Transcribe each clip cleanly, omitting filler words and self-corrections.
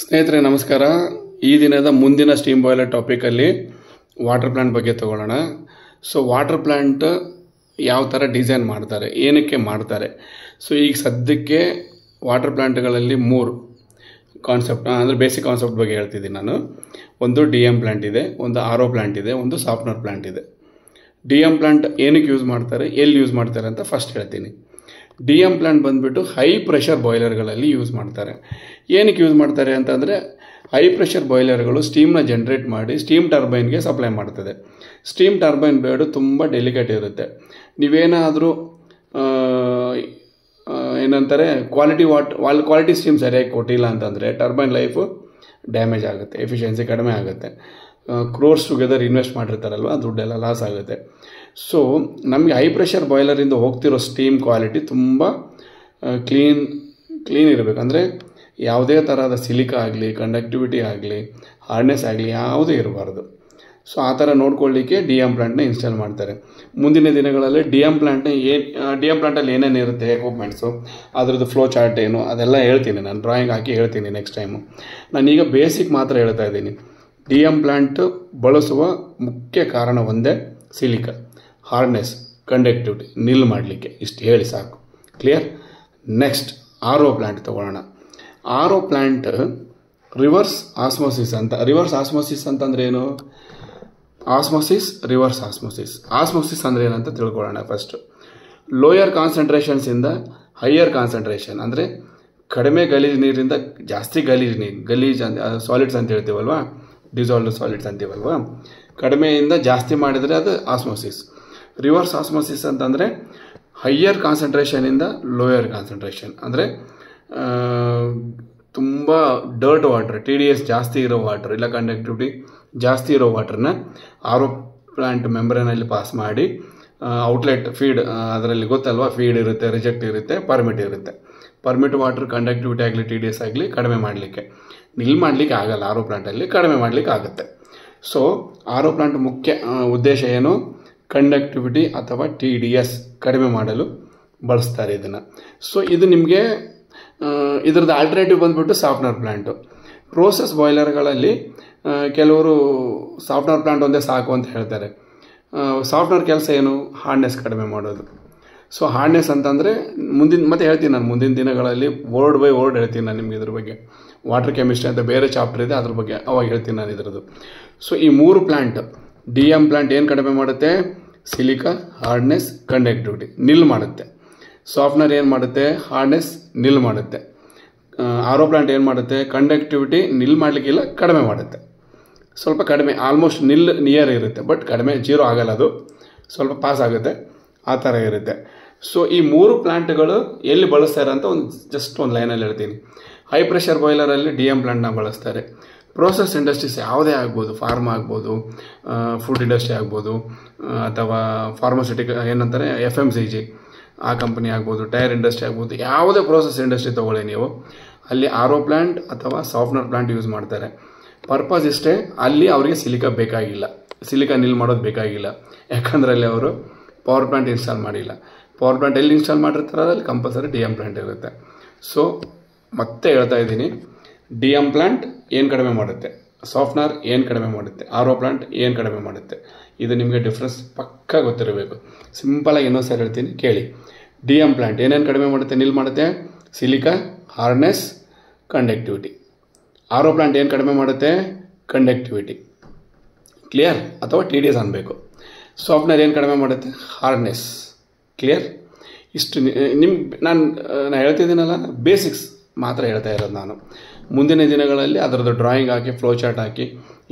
ಸ್ನೇಹಿತರೆ ನಮಸ್ಕಾರ. ಈ ದಿನದ ಮುಂದಿನ ಸ್ಟೀಮ್ ಬಾಯ್ಲರ್ ಟಾಪಿಕಲ್ಲಿ ವಾಟರ್ ಪ್ಲಾಂಟ್ ಬಗ್ಗೆ ತಗೊಳ್ಳೋಣ. ಸೊ ವಾಟರ್ ಪ್ಲಾಂಟ್ ಯಾವ ಥರ ಡಿಸೈನ್ ಮಾಡ್ತಾರೆ, ಏನಕ್ಕೆ ಮಾಡ್ತಾರೆ. ಸೊ ಈಗ ಸದ್ಯಕ್ಕೆ ವಾಟರ್ ಪ್ಲಾಂಟ್ಗಳಲ್ಲಿ 3 ಕಾನ್ಸೆಪ್ಟ್ ಅಂದರೆ ಬೇಸಿಕ್ ಕಾನ್ಸೆಪ್ಟ್ ಬಗ್ಗೆ ಹೇಳ್ತಿದ್ದೀನಿ ನಾನು. ಒಂದು DM ಪ್ಲಾಂಟ್ ಇದೆ, ಒಂದು RO ಪ್ಲಾಂಟ್ ಇದೆ, ಒಂದು ಸಾಫ್ಟ್ನರ್ ಪ್ಲಾಂಟ್ ಇದೆ. DM ಪ್ಲಾಂಟ್ ಏನಕ್ಕೆ ಯೂಸ್ ಮಾಡ್ತಾರೆ, ಎಲ್ಲಿ ಯೂಸ್ ಮಾಡ್ತಾರೆ ಅಂತ ಫಸ್ಟ್ ಹೇಳ್ತೀನಿ. DM ಪ್ಲಾಂಟ್ ಬಂದುಬಿಟ್ಟು ಹೈ ಪ್ರೆಷರ್ ಬಾಯ್ಲರ್ಗಳಲ್ಲಿ ಯೂಸ್ ಮಾಡ್ತಾರೆ. ಏನಕ್ಕೆ ಯೂಸ್ ಮಾಡ್ತಾರೆ ಅಂತಂದರೆ, ಹೈ ಪ್ರೆಷರ್ ಬಾಯ್ಲರ್ಗಳು ಸ್ಟೀಮ್ನ ಜನ್ರೇಟ್ ಮಾಡಿ ಸ್ಟೀಮ್ ಟರ್ಬೈನ್ಗೆ ಸಪ್ಲೈ ಮಾಡ್ತದೆ. ಸ್ಟೀಮ್ ಟರ್ಬೈನ್ ಬೇಡು ತುಂಬ ಡೆಲಿಕೇಟ್ ಇರುತ್ತೆ. ನೀವೇನಾದರೂ ಏನಂತಾರೆ ಕ್ವಾಲಿಟಿ ಸ್ಟೀಮ್ ಸರಿಯಾಗಿ ಕೊಟ್ಟಿಲ್ಲ ಅಂತಂದರೆ ಟರ್ಬೈನ್ ಲೈಫು ಡ್ಯಾಮೇಜ್ ಆಗುತ್ತೆ, ಎಫಿಷಿಯನ್ಸಿ ಕಡಿಮೆ ಆಗುತ್ತೆ, ಕ್ರೋರ್ಸ್ ಟುಗೆದರ್ ಇನ್ವೆಸ್ಟ್ ಮಾಡಿರ್ತಾರಲ್ವ ದುಡ್ಡೆಲ್ಲ ಲಾಸ್ ಆಗುತ್ತೆ. ಸೊ ನಮಗೆ ಹೈ ಪ್ರೆಷರ್ ಬಾಯ್ಲರಿಂದ ಹೋಗ್ತಿರೋ ಸ್ಟೀಮ್ ಕ್ವಾಲಿಟಿ ತುಂಬ ಕ್ಲೀನ್ ಇರಬೇಕು. ಅಂದರೆ ಯಾವುದೇ ಥರದ ಸಿಲಿಕಾ ಆಗಲಿ, ಕಂಡಕ್ಟಿವಿಟಿ ಆಗಲಿ, ಹಾರ್ಡ್ನೆಸ್ ಆಗಲಿ ಯಾವುದೇ ಇರಬಾರ್ದು. ಸೊ ಆ ಥರ ನೋಡ್ಕೊಳ್ಳಿಕ್ಕೆ DM ಪ್ಲಾಂಟ್ನ ಇನ್ಸ್ಟಾಲ್ ಮಾಡ್ತಾರೆ. ಮುಂದಿನ ದಿನಗಳಲ್ಲಿ DM ಪ್ಲಾಂಟಲ್ಲಿ ಏನೇನು ಇರುತ್ತೆ ಎಕ್ವಿಪ್ಮೆಂಟ್ಸು, ಅದರದ್ದು ಫ್ಲೋ ಚಾರ್ಟ್ ಏನು ಅದೆಲ್ಲ ಹೇಳ್ತೀನಿ, ನಾನು ಡ್ರಾಯಿಂಗ್ ಹಾಕಿ ಹೇಳ್ತೀನಿ ನೆಕ್ಸ್ಟ್ ಟೈಮು. ನಾನೀಗ ಬೇಸಿಕ್ ಮಾತ್ರ ಹೇಳ್ತಾ ಇದ್ದೀನಿ. DM ಪ್ಲಾಂಟ್ ಬಳಸುವ ಮುಖ್ಯ ಕಾರಣ ಒಂದೇ, ಸಿಲಿಕಾ, ಹಾರ್ಡ್ನೆಸ್, ಕಂಡಕ್ಟಿವಿಟಿ ನಿಲ್ ಮಾಡಲಿಕ್ಕೆ. ಇಷ್ಟು ಹೇಳಿ ಸಾಕು. ಕ್ಲಿಯರ್? ನೆಕ್ಸ್ಟ್ RO ಪ್ಲಾಂಟ್ ತೊಗೊಳ್ಳೋಣ. RO ಪ್ಲಾಂಟ್ ರಿವರ್ಸ್ ಆಸ್ಮೋಸಿಸ್ ಅಂತ. ರಿವರ್ಸ್ ಆಸ್ಮೋಸಿಸ್ ಅಂತಂದರೆ ಏನು? Osmosis, reverse osmosis. ಆಸ್ಮೋಸಿಸ್ ಅಂದರೆ ಏನಂತ ತಿಳ್ಕೊಳ್ಳೋಣ ಫಸ್ಟ್. ಲೋಯರ್ ಕಾನ್ಸಂಟ್ರೇಷನ್ಸಿಂದ ಹೈಯರ್ ಕಾನ್ಸಂಟ್ರೇಷನ್, ಅಂದರೆ ಕಡಿಮೆ ಗಲೀಜು ನೀರಿಂದ ಜಾಸ್ತಿ ಗಲೀಜ್ ಸಾಲಿಡ್ಸ್ ಅಂತ ಹೇಳ್ತೀವಲ್ವ, ಡಿಸಾಲ್ವ್ಡ್ ಸಾಲಿಡ್ಸ್ ಅಂತೀವಲ್ವ, ಕಡಿಮೆಯಿಂದ ಜಾಸ್ತಿ ಮಾಡಿದರೆ ಅದು ಆಸ್ಮೋಸಿಸ್. ರಿವರ್ಸ್ ಆಸ್ಮೋಸಿಸ್ ಅಂತಂದರೆ ಹೈಯರ್ ಕಾನ್ಸಂಟ್ರೇಷನಿಂದ ಲೋಯರ್ ಕಾನ್ಸಂಟ್ರೇಷನ್, ಅಂದರೆ ತುಂಬ ಡರ್ಟ್ ವಾಟರ್, TDS ಜಾಸ್ತಿ ಇರೋ ವಾಟರ್ ಇಲ್ಲ ಕಂಡಕ್ಟಿವಿಟಿ ಜಾಸ್ತಿ ಇರೋ ವಾಟರ್ನ RO ಪ್ಲಾಂಟ್ ಮೆಂಬ್ರೇನಲ್ಲಿ ಪಾಸ್ ಮಾಡಿ ಔಟ್ಲೆಟ್ ಫೀಡ್, ಅದರಲ್ಲಿ ಗೊತ್ತಲ್ವ, ಫೀಡ್ ಇರುತ್ತೆ, ರಿಜೆಕ್ಟ್ ಇರುತ್ತೆ, ಪರ್ಮಿಟ್ ಇರುತ್ತೆ. ಪರ್ಮಿಟ್ ವಾಟರ್ ಕಂಡಕ್ಟಿವಿಟಿ ಆಗಲಿ TDS ಆಗಲಿ ಕಡಿಮೆ ಮಾಡಲಿಕ್ಕೆ, ನಿಲ್ ಮಾಡಲಿಕ್ಕೆ ಆಗಲ್ಲ, RO ಪ್ಲಾಂಟಲ್ಲಿ ಕಡಿಮೆ ಮಾಡಲಿಕ್ಕೆ ಆಗುತ್ತೆ. ಸೊ RO ಪ್ಲಾಂಟ್ ಮುಖ್ಯ ಉದ್ದೇಶ ಏನು? ಕಂಡಕ್ಟಿವಿಟಿ ಅಥವಾ TDS ಕಡಿಮೆ ಮಾಡಲು ಬಳಸ್ತಾರೆ ಇದನ್ನು. ಸೊ ಇದು ನಿಮಗೆ ಇದರದ್ದು ಆಲ್ಟರ್ನೇಟಿವ್ ಬಂದುಬಿಟ್ಟು ಸಾಫ್ಟ್ನರ್ ಪ್ಲಾಂಟು. ಪ್ರೋಸೆಸ್ ಬಾಯ್ಲರ್ಗಳಲ್ಲಿ ಕೆಲವರು ಸಾಫ್ಟ್ನರ್ ಪ್ಲಾಂಟ್ ಒಂದೇ ಸಾಕು ಅಂತ ಹೇಳ್ತಾರೆ. ಸಾಫ್ಟ್ನರ್ ಕೆಲಸ ಏನು? ಹಾರ್ಡ್ನೆಸ್ ಕಡಿಮೆ ಮಾಡೋದು. ಸೊ ಹಾರ್ಡ್ನೆಸ್ ಅಂತಂದರೆ ಮತ್ತೆ ಹೇಳ್ತೀನಿ ನಾನು ಮುಂದಿನ ದಿನಗಳಲ್ಲಿ ವರ್ಡ್ ಬೈ ವರ್ಡ್ ಹೇಳ್ತೀನಿ ನಾನು ನಿಮ್ಗೆ ಇದ್ರ ಬಗ್ಗೆ. ವಾಟರ್ ಕೆಮಿಸ್ಟ್ರಿ ಅಂತ ಬೇರೆ ಚಾಪ್ಟರ್ ಇದೆ, ಅದ್ರ ಬಗ್ಗೆ ಅವಾಗ ಹೇಳ್ತೀನಿ ನಾನು ಇದ್ರದ್ದು. ಸೊ ಈ 3 ಪ್ಲಾಂಟ್, DM ಪ್ಲಾಂಟ್ ಏನು ಕಡಿಮೆ ಮಾಡುತ್ತೆ? ಸಿಲಿಕಾ, ಹಾರ್ಡ್ನೆಸ್, ಕಂಡಕ್ಟಿವಿಟಿ ನಿಲ್ ಮಾಡುತ್ತೆ. ಸಾಫ್ಟ್ನರ್ ಏನು ಮಾಡುತ್ತೆ? ಹಾರ್ಡ್ನೆಸ್ ನಿಲ್ ಮಾಡುತ್ತೆ. RO ಪ್ಲಾಂಟ್ ಏನು ಮಾಡುತ್ತೆ? ಕಂಡಕ್ಟಿವಿಟಿ ನಿಲ್ ಮಾಡಲಿಕ್ಕಿಲ್ಲ, ಕಡಿಮೆ ಮಾಡುತ್ತೆ. ಸ್ವಲ್ಪ ಕಡಿಮೆ, ಆಲ್ಮೋಸ್ಟ್ ನಿಲ್ ನಿಯರ್ ಇರುತ್ತೆ, ಬಟ್ ಕಡಿಮೆ, 0 ಆಗಲ್ಲ, ಅದು ಸ್ವಲ್ಪ ಪಾಸ್ ಆಗುತ್ತೆ, ಆ ಥರ ಇರುತ್ತೆ. ಸೊ ಈ 3 ಪ್ಲಾಂಟ್ಗಳು ಎಲ್ಲಿ ಬಳಸ್ತಾರೆ ಅಂತ ಜಸ್ಟ್ ಒಂದು ಲೈನಲ್ಲಿ ಹೇಳ್ತೀನಿ. ಹೈ ಪ್ರೆಷರ್ ಬಾಯ್ಲರಲ್ಲಿ DM ಪ್ಲಾಂಟ್ನ ಬಳಸ್ತಾರೆ. ಪ್ರೋಸೆಸ್ ಇಂಡಸ್ಟ್ರೀಸ್ ಯಾವುದೇ ಆಗ್ಬೋದು, ಫಾರ್ಮಾ ಆಗ್ಬೋದು, ಫುಡ್ ಇಂಡಸ್ಟ್ರಿ ಆಗ್ಬೋದು, ಅಥವಾ ಫಾರ್ಮಸ್ಯೂಟಿಕಲ್ ಏನಂತಾರೆ FMCG ಆ ಕಂಪನಿ ಆಗ್ಬೋದು, ಟೈರ್ ಇಂಡಸ್ಟ್ರಿ ಆಗ್ಬೋದು, ಯಾವುದೇ ಪ್ರೋಸೆಸ್ ಇಂಡಸ್ಟ್ರಿ ತೊಗೊಳ್ಳಿ ನೀವು, ಅಲ್ಲಿ RO ಪ್ಲಾಂಟ್ ಅಥವಾ ಸಾಫ್ಟ್ನರ್ ಪ್ಲಾಂಟ್ ಯೂಸ್ ಮಾಡ್ತಾರೆ. ಪರ್ಪಸ್ ಇಷ್ಟೇ, ಅಲ್ಲಿ ಅವರಿಗೆ ಸಿಲಿಕಾ ಬೇಕಾಗಿಲ್ಲ, ಸಿಲಿಕಾ ನಿಲ್ ಮಾಡೋದು ಬೇಕಾಗಿಲ್ಲ. ಯಾಕಂದರೆ ಅಲ್ಲಿ ಅವರು ಪವರ್ ಪ್ಲಾಂಟ್ ಇನ್ಸ್ಟಾಲ್ ಮಾಡಿಲ್ಲ. ಪವರ್ ಪ್ಲಾಂಟ್ ಎಲ್ಲಿ ಇನ್ಸ್ಟಾಲ್ ಮಾಡಿರ್ತಾರೆ ಅಲ್ಲಿ ಕಂಪಲ್ಸರಿ DM ಪ್ಲಾಂಟ್ ಇರುತ್ತೆ. ಸೊ ಮತ್ತೆ ಹೇಳ್ತಾ ಇದ್ದೀನಿ, DM ಪ್ಲಾಂಟ್ ಏನು ಕಡಿಮೆ ಮಾಡುತ್ತೆ, ಸಾಫ್ಟ್ನರ್ ಏನು ಕಡಿಮೆ ಮಾಡುತ್ತೆ, RO ಪ್ಲಾಂಟ್ ಏನು ಕಡಿಮೆ ಮಾಡುತ್ತೆ, ಇದು ನಿಮಗೆ ಡಿಫ್ರೆನ್ಸ್ ಪಕ್ಕಾ ಗೊತ್ತಿರಬೇಕು. ಸಿಂಪಲಾಗಿ ಇನ್ನೊಂದು ಸರಿ ಹೇಳ್ತೀನಿ ಕೇಳಿ. DM ಪ್ಲಾಂಟ್ ಏನೇನು ಕಡಿಮೆ ಮಾಡುತ್ತೆ, ನಿಲ್ ಮಾಡುತ್ತೆ? Silica, hardness, conductivity. RO plant ಏನು ಕಡಿಮೆ ಮಾಡುತ್ತೆ? ಕಂಡಕ್ಟಿವಿಟಿ. ಕ್ಲಿಯರ್? ಅಥವಾ TDS ಅನ್ಬೇಕು. ಸಾಫ್ಟ್ನರ್ ಏನು ಕಡಿಮೆ ಮಾಡುತ್ತೆ? ಹಾರ್ಡ್ನೆಸ್. ಕ್ಲಿಯರ್? ಇಷ್ಟು ನಾನು ಹೇಳ್ತಿದ್ದೀನಲ್ಲ, ಬೇಸಿಕ್ಸ್ ಮಾತ್ರ ಹೇಳ್ತಾ ಇರೋದು ನಾನು. ಮುಂದಿನ ದಿನಗಳಲ್ಲಿ ಅದರದ್ದು ಡ್ರಾಯಿಂಗ್ ಹಾಕಿ, ಫ್ಲೋ ಚಾರ್ಟ್ ಹಾಕಿ,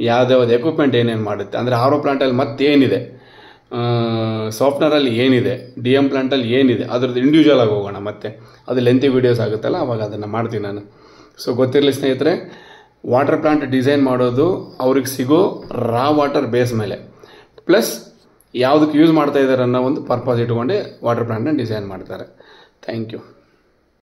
ಯಾವುದ್ಯಾವ್ದು ಎಕ್ವಿಪ್ಮೆಂಟ್ ಏನೇನು ಮಾಡುತ್ತೆ, ಅಂದರೆ RO ಪ್ಲಾಂಟಲ್ಲಿ ಮತ್ತೇನಿದೆ, ಸಾಫ್ಟ್ನರಲ್ಲಿ ಏನಿದೆ, DM ಪ್ಲಾಂಟಲ್ಲಿ ಏನಿದೆ, ಅದರದ್ದು ಇಂಡಿವಿಜುವಲ್ ಆಗಿ ಹೋಗೋಣ. ಮತ್ತೆ ಅದು ಲೆಂತಿ ವೀಡಿಯೋಸ್ ಆಗುತ್ತಲ್ಲ, ಅವಾಗ ಅದನ್ನು ಮಾಡ್ತೀನಿ ನಾನು. ಸೊ ಗೊತ್ತಿರಲಿ ಸ್ನೇಹಿತರೆ, ವಾಟರ್ ಪ್ಲಾಂಟ್ ಡಿಸೈನ್ ಮಾಡೋದು ಅವ್ರಿಗೆ ಸಿಗೋ ರಾ ವಾಟರ್ ಬೇಸ್ ಮೇಲೆ, ಪ್ಲಸ್ ಯಾವುದಕ್ಕೆ ಯೂಸ್ ಮಾಡ್ತಾ ಇದ್ದಾರೆ ಅನ್ನೋ ಒಂದು ಪರ್ಪಸ್ ಇಟ್ಕೊಂಡೆ ವಾಟರ್ ಪ್ಲಾಂಟ್ನ ಡಿಸೈನ್ ಮಾಡ್ತಾರೆ. Thank you.